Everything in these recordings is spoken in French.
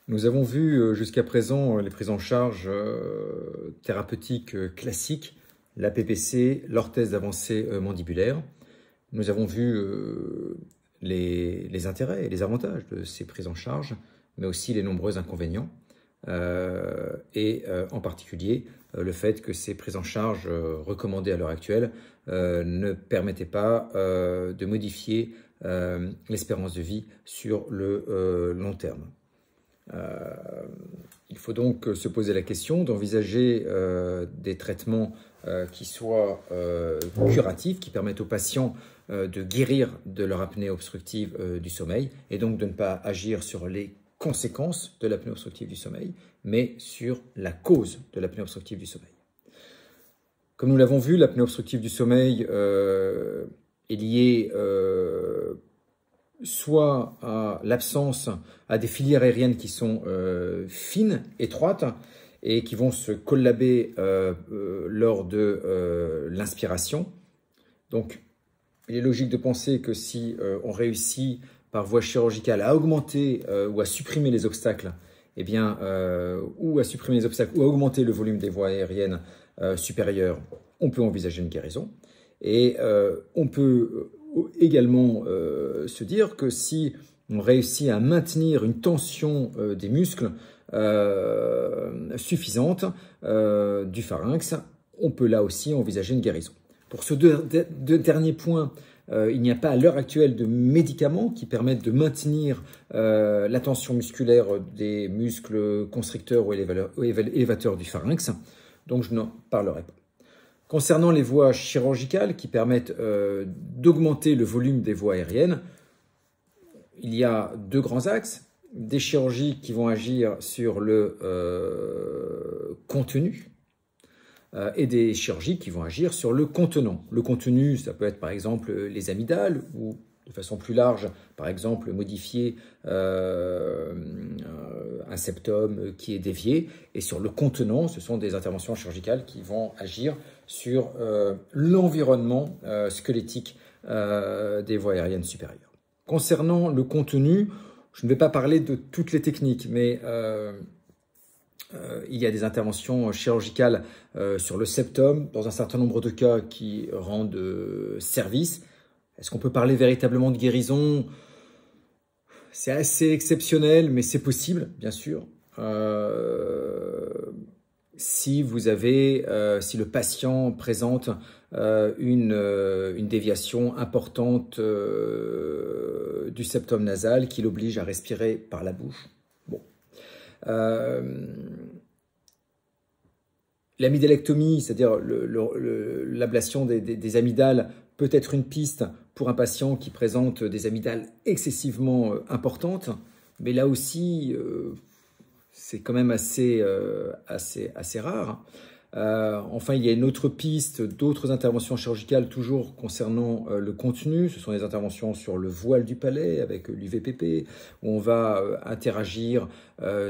Nous avons vu jusqu'à présent les prises en charge thérapeutiques classiques, la PPC, l'orthèse d'avancée mandibulaire. Nous avons vu les intérêts et les avantages de ces prises en charge, mais aussi les nombreux inconvénients. En particulier le fait que ces prises en charge recommandées à l'heure actuelle ne permettaient pas de modifier l'espérance de vie sur le long terme. Il faut donc se poser la question d'envisager des traitements qui soient curatifs, qui permettent aux patients de guérir de leur apnée obstructive du sommeil et donc de ne pas agir sur les conséquences de l'apnée obstructive du sommeil, mais sur la cause de l'apnée obstructive du sommeil. Comme nous l'avons vu, l'apnée obstructive du sommeil est liée soit à l'absence, à des filières aériennes qui sont fines, étroites, et qui vont se collaber lors de l'inspiration. Donc, il est logique de penser que si on réussit par voie chirurgicale à augmenter ou à supprimer les obstacles, eh bien, ou à supprimer les obstacles ou à augmenter le volume des voies aériennes supérieures, on peut envisager une guérison. Et on peut également se dire que si on réussit à maintenir une tension des muscles suffisante du pharynx, on peut là aussi envisager une guérison. Pour ce deux derniers points, il n'y a pas à l'heure actuelle de médicaments qui permettent de maintenir la tension musculaire des muscles constricteurs ou élévateurs du pharynx, donc je n'en parlerai pas. Concernant les voies chirurgicales qui permettent d'augmenter le volume des voies aériennes, il y a deux grands axes. Des chirurgies qui vont agir sur le contenu et des chirurgies qui vont agir sur le contenant. Le contenu, ça peut être par exemple les amygdales ou de façon plus large, par exemple modifier un septum qui est dévié. Et sur le contenant, ce sont des interventions chirurgicales qui vont agir sur l'environnement squelettique des voies aériennes supérieures. Concernant le contenu, je ne vais pas parler de toutes les techniques, mais il y a des interventions chirurgicales sur le septum, dans un certain nombre de cas qui rendent service. Est-ce qu'on peut parler véritablement de guérison? C'est assez exceptionnel, mais c'est possible, bien sûr. Si le patient présente une déviation importante du septum nasal qui l'oblige à respirer par la bouche. Bon. L'amygdalectomie, c'est-à-dire l'ablation des amygdales, peut être une piste pour un patient qui présente des amygdales excessivement importantes, mais là aussi, c'est quand même assez rare. Enfin, il y a une autre piste, d'autres interventions chirurgicales toujours concernant le contenu. Ce sont des interventions sur le voile du palais avec l'UVPP, où on va interagir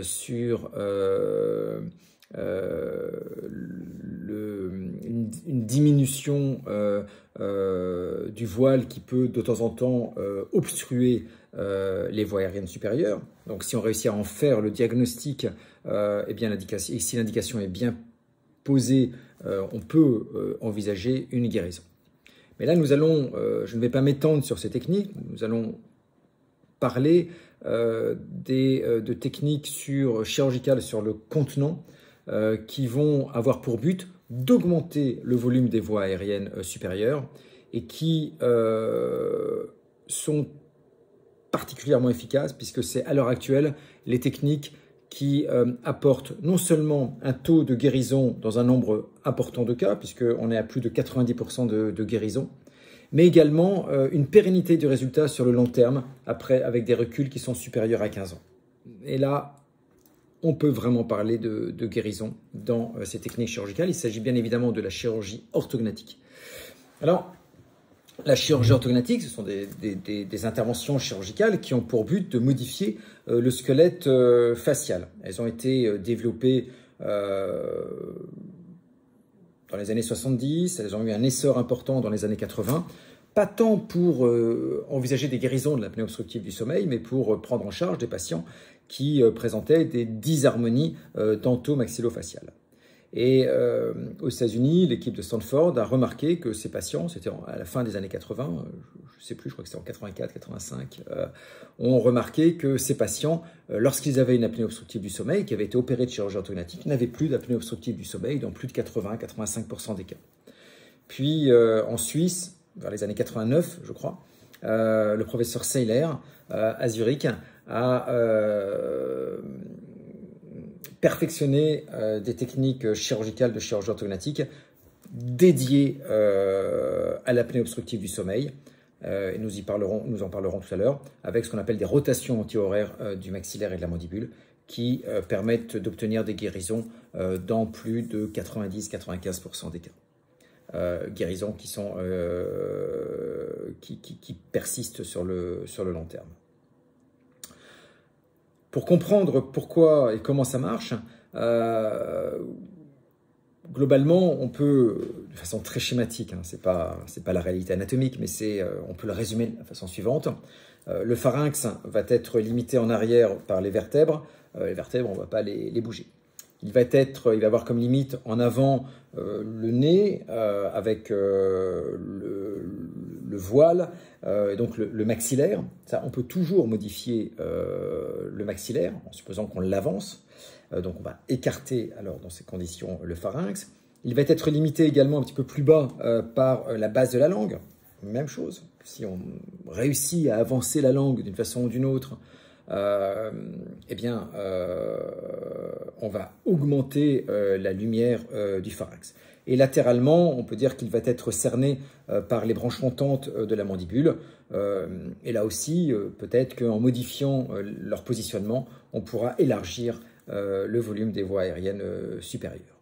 sur une diminution du voile qui peut de temps en temps obstruer les voies aériennes supérieures. Donc si on réussit à en faire le diagnostic, eh bien si l'indication est bien posée, on peut envisager une guérison. Mais là, je ne vais pas m'étendre sur ces techniques, nous allons parler de techniques chirurgicales sur le contenant qui vont avoir pour but d'augmenter le volume des voies aériennes supérieures et qui sont particulièrement efficaces puisque c'est à l'heure actuelle les techniques qui apportent non seulement un taux de guérison dans un nombre important de cas, puisqu'on est à plus de 90% de guérison, mais également une pérennité du résultat sur le long terme, après avec des reculs qui sont supérieurs à 15 ans. Et là, on peut vraiment parler de guérison dans ces techniques chirurgicales. Il s'agit bien évidemment de la chirurgie orthognathique. Alors, la chirurgie orthognathique, ce sont des interventions chirurgicales qui ont pour but de modifier le squelette facial. Elles ont été développées dans les années 70, elles ont eu un essor important dans les années 80, pas tant pour envisager des guérisons de l'apnée obstructive du sommeil, mais pour prendre en charge des patients qui présentait des dysharmonies dento-maxillofaciales. Et aux États-Unis, l'équipe de Stanford a remarqué que ces patients, c'était à la fin des années 80, je ne sais plus, je crois que c'était en 84, 85, ont remarqué que ces patients, lorsqu'ils avaient une apnée obstructive du sommeil, qui avait été opérée de chirurgie orthognathique, n'avaient plus d'apnée obstructive du sommeil dans plus de 80-85% des cas. Puis en Suisse, vers les années 89, je crois, le professeur Seiler à Zurich a perfectionner des techniques chirurgicales de chirurgie orthognathique dédiées à l'apnée obstructive du sommeil. Et nous en parlerons tout à l'heure, avec ce qu'on appelle des rotations anti-horaires du maxillaire et de la mandibule, qui permettent d'obtenir des guérisons dans plus de 90-95% des cas. Guérisons qui persistent sur le long terme. Pour comprendre pourquoi et comment ça marche, globalement, on peut, de façon très schématique, hein, c'est pas la réalité anatomique, mais on peut le résumer de la façon suivante. Le pharynx va être limité en arrière par les vertèbres. Les vertèbres, on ne va pas les bouger. Il va avoir comme limite en avant le nez avec le voile, donc le maxillaire. Ça, on peut toujours modifier le maxillaire en supposant qu'on l'avance. Donc on va écarter alors dans ces conditions le pharynx. Il va être limité également un petit peu plus bas par la base de la langue. Même chose, si on réussit à avancer la langue d'une façon ou d'une autre, on va augmenter la lumière du pharynx. Et latéralement, on peut dire qu'il va être cerné par les branches montantes de la mandibule. Et là aussi, peut-être qu'en modifiant leur positionnement, on pourra élargir le volume des voies aériennes supérieures.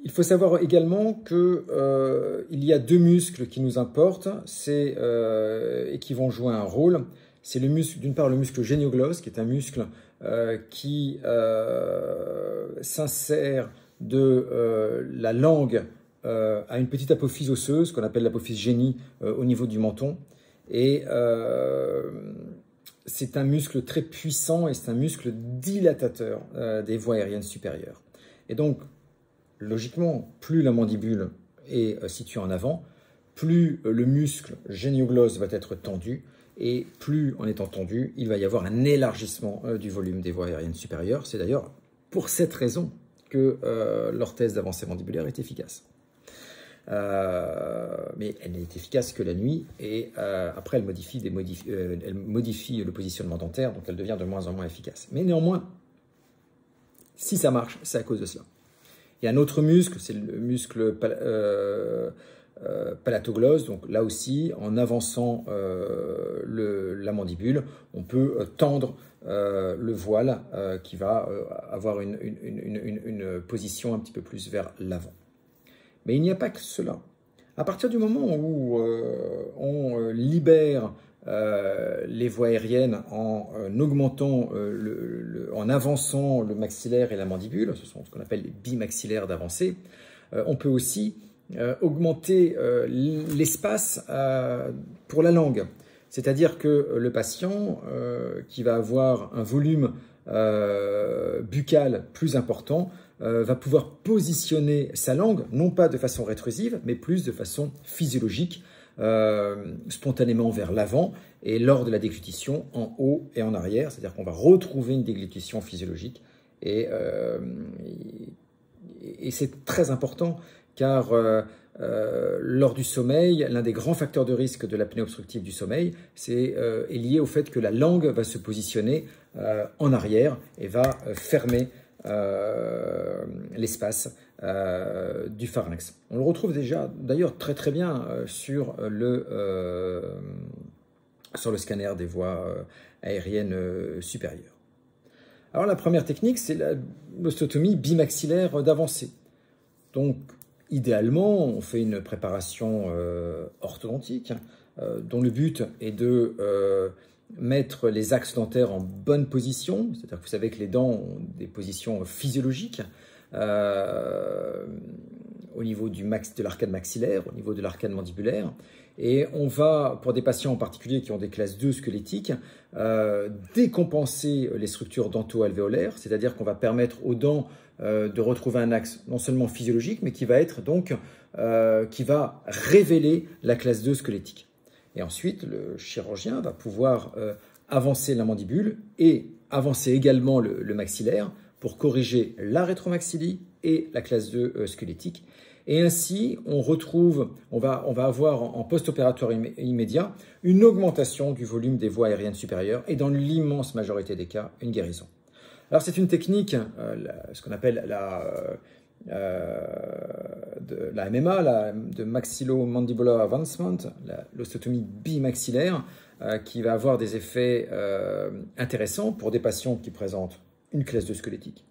Il faut savoir également qu'il y a deux muscles qui nous importent et qui vont jouer un rôle. C'est d'une part le muscle génioglosse, qui est un muscle qui s'insère de la langue à une petite apophyse osseuse, qu'on appelle l'apophyse génie, au niveau du menton. Et c'est un muscle très puissant et c'est un muscle dilatateur des voies aériennes supérieures. Et donc, logiquement, plus la mandibule est située en avant, plus le muscle génioglosse va être tendu, et plus en étant tendu, il va y avoir un élargissement du volume des voies aériennes supérieures. C'est d'ailleurs pour cette raison que l'orthèse d'avancée mandibulaire est efficace. Mais elle n'est efficace que la nuit, et après elle modifie le positionnement dentaire, donc elle devient de moins en moins efficace. Mais néanmoins, si ça marche, c'est à cause de cela. Il y a un autre muscle, c'est le muscle palatoglosse. Donc là aussi, en avançant la mandibule, on peut tendre le voile qui va avoir une position un petit peu plus vers l'avant. Mais il n'y a pas que cela. À partir du moment où on libère les voies aériennes en augmentant, en avançant le maxillaire et la mandibule, ce sont ce qu'on appelle les bimaxillaires d'avancée, on peut aussi augmenter l'espace pour la langue. C'est-à-dire que le patient qui va avoir un volume buccal plus important va pouvoir positionner sa langue, non pas de façon rétrusive, mais plus de façon physiologique, spontanément vers l'avant, et lors de la déglutition en haut et en arrière, c'est-à-dire qu'on va retrouver une déglutition physiologique, et c'est très important car lors du sommeil, l'un des grands facteurs de risque de l'apnée obstructive du sommeil est lié au fait que la langue va se positionner en arrière et va fermer l'espace du pharynx. On le retrouve déjà d'ailleurs très bien sur le scanner des voies aériennes supérieures. Alors la première technique, c'est l'osteotomie bimaxillaire d'avancée. Donc idéalement, on fait une préparation orthodontique dont le but est de mettre les axes dentaires en bonne position, c'est-à-dire que vous savez que les dents ont des positions physiologiques au niveau de l'arcade maxillaire, au niveau de l'arcade mandibulaire, Et on va, pour des patients en particulier qui ont des classes 2 squelettiques, décompenser les structures dento-alvéolaires, c'est-à-dire qu'on va permettre aux dents de retrouver un axe non seulement physiologique, mais qui va être donc, qui va révéler la classe 2 squelettique. Et ensuite, le chirurgien va pouvoir avancer la mandibule et avancer également le maxillaire pour corriger la rétromaxillie et la classe 2 squelettique. Et ainsi, on va avoir en post-opératoire immédiat une augmentation du volume des voies aériennes supérieures et dans l'immense majorité des cas, une guérison. Alors c'est une technique, ce qu'on appelle la MMA, de maxillomandibular advancement, l'ostéotomie bimaxillaire, qui va avoir des effets intéressants pour des patients qui présentent une classe 2 squelettique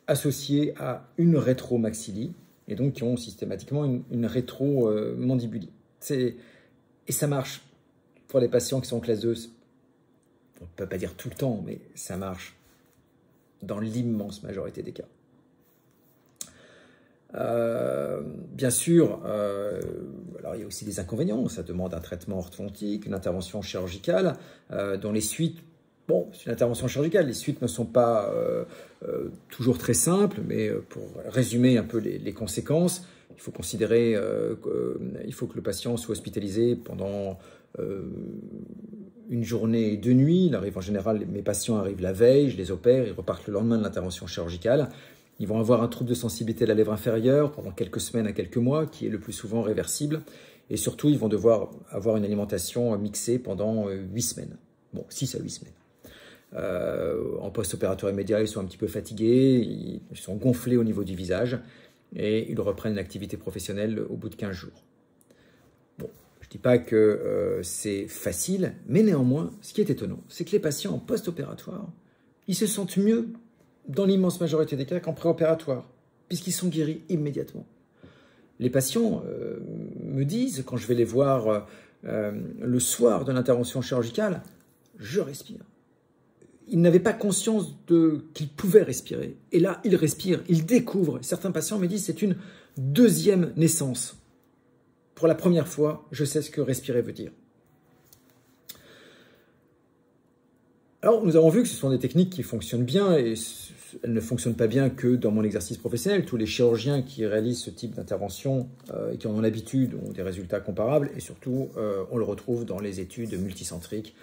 associée à une rétromaxillie et donc qui ont systématiquement une rétromandibulie. Et ça marche pour les patients qui sont en classe 2. On ne peut pas dire tout le temps, mais ça marche dans l'immense majorité des cas. Bien sûr, alors il y a aussi des inconvénients. Ça demande un traitement orthodontique, une intervention chirurgicale, dont les suites, bon, c'est une intervention chirurgicale, les suites ne sont pas toujours très simples, mais pour résumer un peu les conséquences, il faut considérer qu'il faut que le patient soit hospitalisé pendant une journée et 2 nuits. Il arrive en général, mes patients arrivent la veille, je les opère, ils repartent le lendemain de l'intervention chirurgicale. Ils vont avoir un trouble de sensibilité de la lèvre inférieure pendant quelques semaines à quelques mois, qui est le plus souvent réversible. Et surtout, ils vont devoir avoir une alimentation mixée pendant 8 semaines. Bon, 6 à 8 semaines. En post-opératoire immédiat, ils sont un petit peu fatigués, ils sont gonflés au niveau du visage et ils reprennent l'activité professionnelle au bout de 15 jours. Bon, je ne dis pas que c'est facile, mais néanmoins, ce qui est étonnant, c'est que les patients en post-opératoire, ils se sentent mieux dans l'immense majorité des cas qu'en préopératoire, puisqu'ils sont guéris immédiatement. Les patients me disent, quand je vais les voir le soir de l'intervention chirurgicale, je respire. Ils n'avaient pas conscience qu'ils pouvaient respirer. Et là, ils respirent, ils découvrent. Certains patients me disent, c'est une deuxième naissance. Pour la première fois, je sais ce que respirer veut dire. Alors, nous avons vu que ce sont des techniques qui fonctionnent bien et elles ne fonctionnent pas bien que dans mon exercice professionnel. Tous les chirurgiens qui réalisent ce type d'intervention et qui en ont l'habitude ont des résultats comparables et surtout, on le retrouve dans les études multicentriques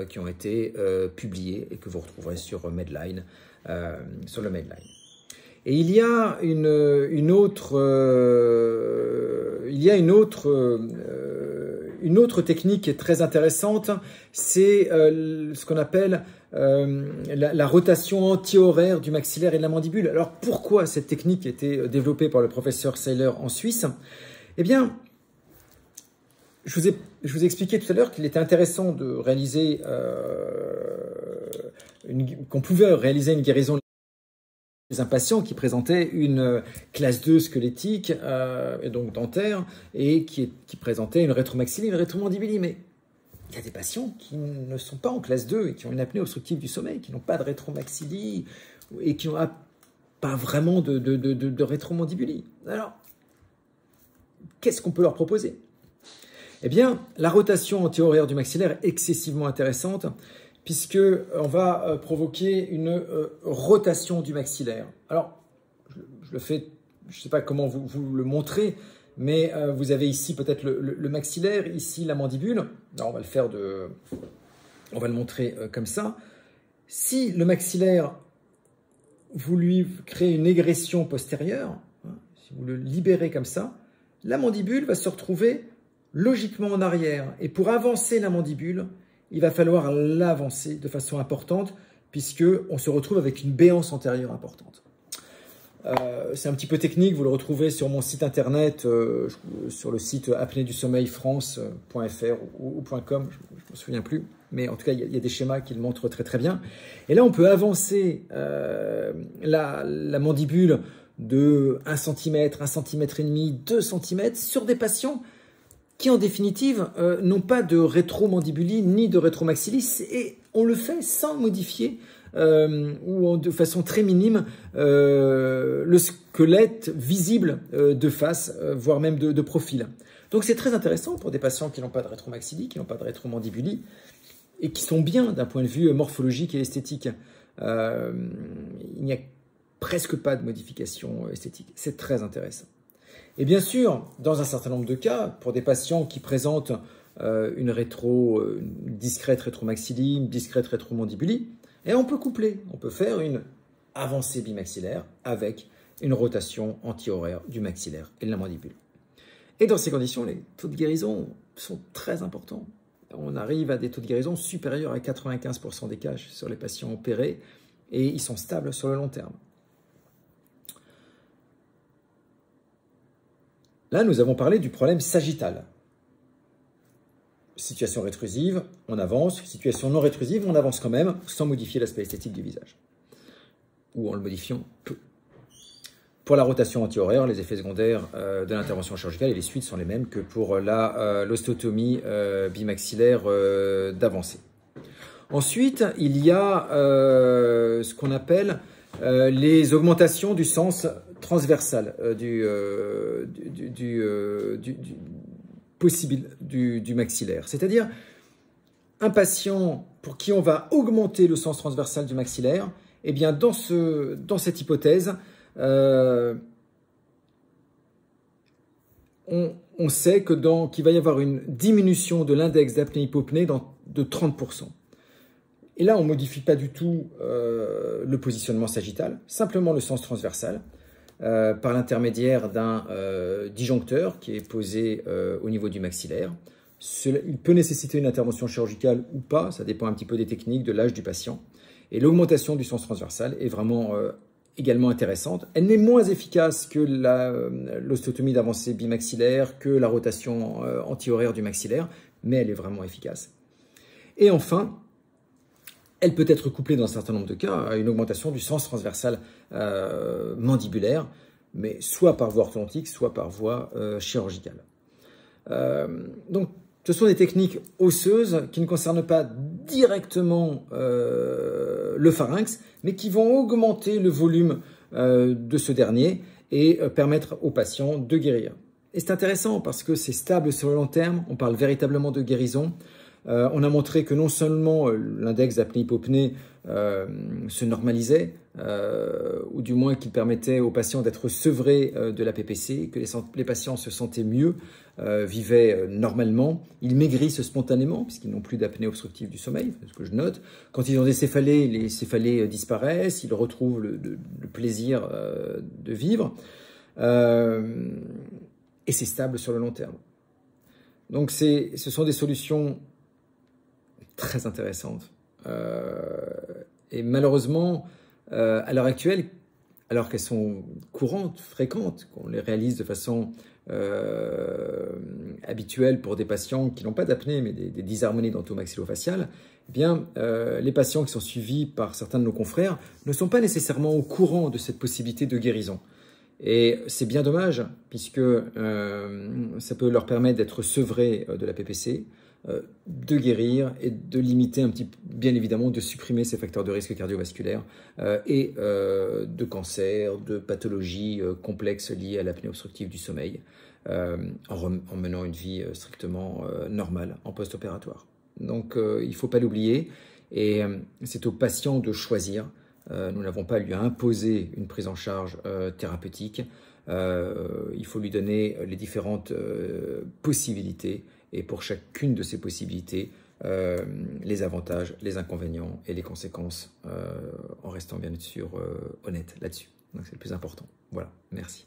qui ont été publiées et que vous retrouverez sur Medline, sur le Medline. Et il y a une autre technique qui est très intéressante, c'est ce qu'on appelle la rotation anti-horaire du maxillaire et de la mandibule. Alors pourquoi cette technique a été développée par le professeur Seiler en Suisse? Eh bien, je vous ai expliqué tout à l'heure qu'il était intéressant de réaliser, qu'on pouvait réaliser une guérison un patient qui présentait une classe 2 squelettique et donc dentaire et qui présentait une rétromaxillie, une rétromandibulie. Mais il y a des patients qui ne sont pas en classe 2 et qui ont une apnée obstructive du sommeil, qui n'ont pas de rétromaxillie et qui n'ont pas vraiment de rétromandibulie. Alors, qu'est-ce qu'on peut leur proposer? Eh bien, la rotation anti-horaire du maxillaire est excessivement intéressante puisqu'on va provoquer une rotation du maxillaire. Alors, je le fais, je ne sais pas comment vous le montrer, mais vous avez ici peut-être le maxillaire, ici la mandibule. Alors, on va le montrer comme ça. Si le maxillaire, vous lui créez une égression postérieure, hein, si vous le libérez comme ça, la mandibule va se retrouver logiquement en arrière. Et pour avancer la mandibule, il va falloir l'avancer de façon importante puisqu'on se retrouve avec une béance antérieure importante. C'est un petit peu technique, vous le retrouvez sur mon site internet, sur le site apnéedusommeilfrance.fr ou .com, je ne me souviens plus, mais en tout cas, il y a des schémas qui le montrent très très bien. Et là, on peut avancer la mandibule de 1 cm, 1 cm et demi, 2 cm sur des patients qui en définitive n'ont pas de rétromandibulie ni de rétromaxillie, et on le fait sans modifier ou de façon très minime le squelette visible de face, voire même de profil. Donc c'est très intéressant pour des patients qui n'ont pas de rétromaxille, qui n'ont pas de rétromandibulie, et qui sont bien d'un point de vue morphologique et esthétique. Il n'y a presque pas de modification esthétique. C'est très intéressant. Et bien sûr, dans un certain nombre de cas, pour des patients qui présentent une discrète rétromaxillie, une discrète rétromandibulie, et on peut coupler. On peut faire une avancée bimaxillaire avec une rotation anti-horaire du maxillaire et de la mandibule. Et dans ces conditions, les taux de guérison sont très importants. On arrive à des taux de guérison supérieurs à 95% des cas sur les patients opérés et ils sont stables sur le long terme. Là, nous avons parlé du problème sagittal. Situation rétrusive, on avance. Situation non rétrusive, on avance quand même sans modifier l'aspect esthétique du visage. Ou en le modifiant peu. Pour la rotation anti-horaire, les effets secondaires de l'intervention chirurgicale et les suites sont les mêmes que pour l'ostéotomie bimaxillaire d'avancée. Ensuite, il y a ce qu'on appelle les augmentations du sens transversal du maxillaire. C'est-à-dire un patient pour qui on va augmenter le sens transversal du maxillaire, eh bien dans cette hypothèse, on sait qu'il va y avoir une diminution de l'index d'apnée-hypopnée de 30%. Et là, on ne modifie pas du tout le positionnement sagittal, simplement le sens transversal, par l'intermédiaire d'un disjoncteur qui est posé au niveau du maxillaire. Il peut nécessiter une intervention chirurgicale ou pas, ça dépend un petit peu des techniques, de l'âge du patient. Et l'augmentation du sens transversal est vraiment également intéressante. Elle n'est moins efficace que l'ostéotomie d'avancée bimaxillaire, que la rotation anti-horaire du maxillaire, mais elle est vraiment efficace. Et enfin, elle peut être couplée dans un certain nombre de cas à une augmentation du sens transversal mandibulaire, mais soit par voie orthodontique, soit par voie chirurgicale. Donc, ce sont des techniques osseuses qui ne concernent pas directement le pharynx, mais qui vont augmenter le volume de ce dernier et permettre aux patients de guérir. Et c'est intéressant parce que c'est stable sur le long terme, on parle véritablement de guérison. On a montré que non seulement l'index d'apnée-hypopnée se normalisait, ou du moins qu'il permettait aux patients d'être sevrés de la PPC, que les patients se sentaient mieux, vivaient normalement, ils maigrissent spontanément puisqu'ils n'ont plus d'apnée obstructive du sommeil, c'est ce que je note. Quand ils ont des céphalées, les céphalées disparaissent, ils retrouvent le plaisir de vivre, et c'est stable sur le long terme. Donc ce sont des solutions très intéressantes. Et malheureusement, à l'heure actuelle, alors qu'elles sont courantes, fréquentes, qu'on les réalise de façon habituelle pour des patients qui n'ont pas d'apnée, mais des dysharmonies dentomaxillofaciales, eh bien, les patients qui sont suivis par certains de nos confrères ne sont pas nécessairement au courant de cette possibilité de guérison. Et c'est bien dommage, puisque ça peut leur permettre d'être sevrés de la PPC, de guérir et de limiter un petit peu, bien évidemment, de supprimer ces facteurs de risque cardiovasculaire et de cancer, de pathologies complexes liées à l'apnée obstructive du sommeil, en menant une vie strictement normale en post-opératoire. Donc il ne faut pas l'oublier et c'est aux patients de choisir. Nous n'avons pas à lui imposer une prise en charge thérapeutique. Il faut lui donner les différentes possibilités et pour chacune de ces possibilités, les avantages, les inconvénients et les conséquences en restant bien sûr honnête là-dessus. Donc c'est le plus important. Voilà, merci.